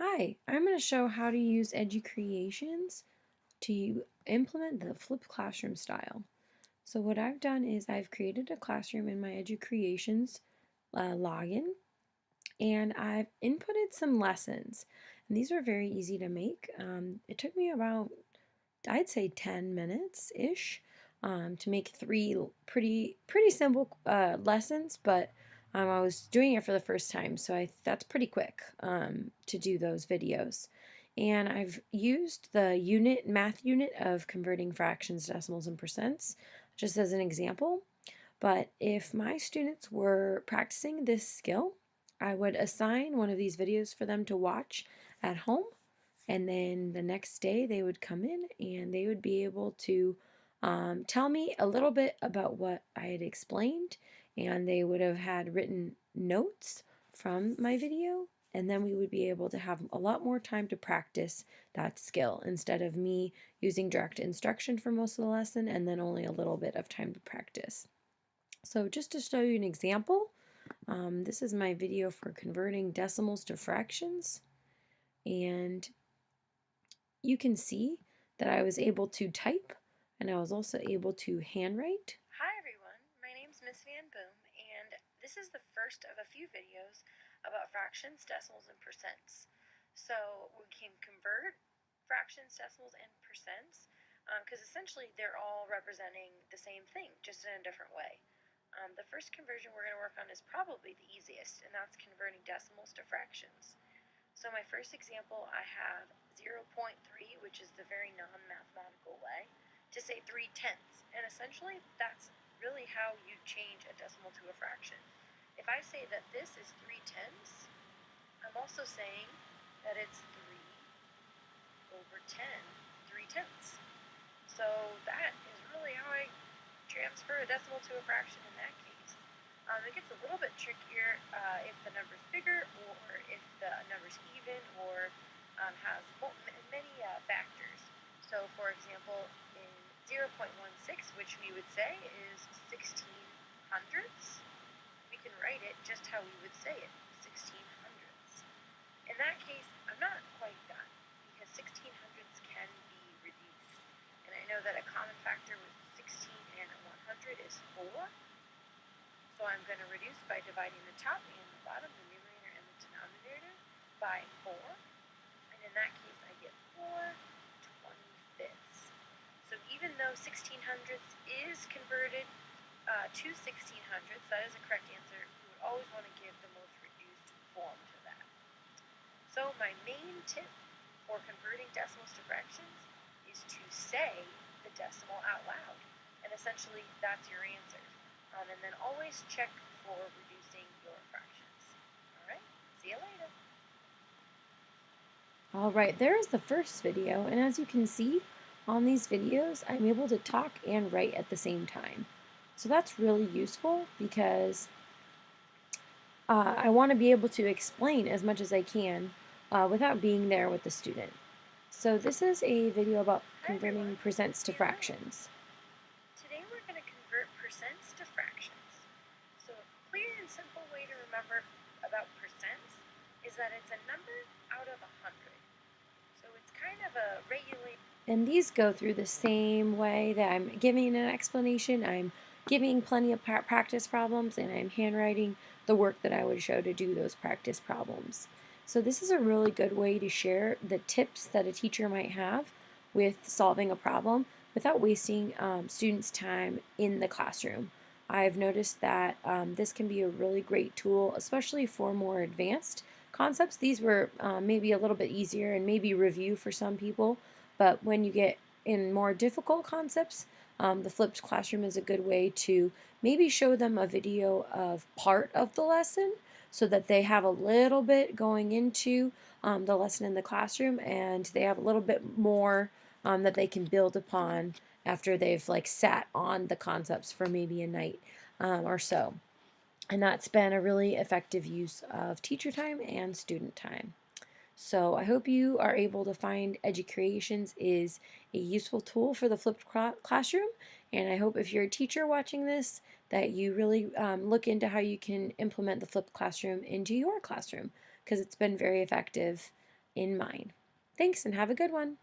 Hi, I'm going to show how to use EduCreations to implement the flipped classroom style. So what I've done is I've created a classroom in my EduCreations login, and I've inputted some lessons. And these were very easy to make. It took me about, I'd say, 10 minutes-ish to make three pretty simple lessons, but I was doing it for the first time, so that's pretty quick to do those videos. And I've used the math unit of converting fractions, decimals, and percents just as an example. But if my students were practicing this skill, I would assign one of these videos for them to watch at home, and then the next day they would come in and they would be able to tell me a little bit about what I had explained, and they would have had written notes from my video, and then we would be able to have a lot more time to practice that skill instead of me using direct instruction for most of the lesson and then only a little bit of time to practice. So just to show you an example, this is my video for converting decimals to fractions, and you can see that I was able to type and I was also able to handwrite. Hi everyone, my name's Miss Van Boom, and this is the first of a few videos about fractions, decimals, and percents. So we can convert fractions, decimals, and percents because essentially they're all representing the same thing, just in a different way. The first conversion we're going to work on is probably the easiest, and that's converting decimals to fractions. So my first example, I have 0.3, which is the very non-mathematical way, to say 3/10. And essentially, that's really how you change a decimal to a fraction. If I say that this is 3/10, I'm also saying that it's 3/10, 3/10. So that is really how I transfer a decimal to a fraction in that case. It gets a little bit trickier if the number's bigger or if the number's even or has many factors. So for example, in 0.16, which we would say is 16 hundredths, we can write it just how we would say it, 16 hundredths. In that case, I'm not quite done because 16 hundredths can be reduced. And I know that a common factor with 16 and 100 is 4. So I'm going to reduce by dividing the top and the bottom, the numerator and the denominator, by 4. And in that case, I get 4/25. So even though 16 hundredths is converted to 16 hundredths, that is a correct answer, we would always want to give the most reduced form to that. So my main tip for converting decimals to fractions is to say the decimal out loud. And essentially, that's your answer. And then always check for reducing your fractions. All right, see you later. All right, there's the first video, and as you can see on these videos, I'm able to talk and write at the same time. So that's really useful because I want to be able to explain as much as I can without being there with the student. So this is a video about Hi everyone, converting percents to Van Boom. fractions. Today we're going to convert percents to fractions. So a clear and simple way to remember about percents is that it's a number out of 100. So it's kind of a regulated. And these go through the same way that I'm giving an explanation. I'm giving plenty of practice problems, and I'm handwriting the work that I would show to do those practice problems. So this is a really good way to share the tips that a teacher might have with solving a problem without wasting students' time in the classroom. I've noticed that this can be a really great tool, especially for more advanced concepts. These were maybe a little bit easier and maybe review for some people, but when you get in more difficult concepts, the flipped classroom is a good way to maybe show them a video of part of the lesson so that they have a little bit going into the lesson in the classroom, and they have a little bit more that they can build upon after they've like sat on the concepts for maybe a night or so. And that's been a really effective use of teacher time and student time. So I hope you are able to find EduCreations is a useful tool for the flipped classroom. And I hope if you're a teacher watching this, that you really look into how you can implement the flipped classroom into your classroom, because it's been very effective in mind. Thanks and have a good one.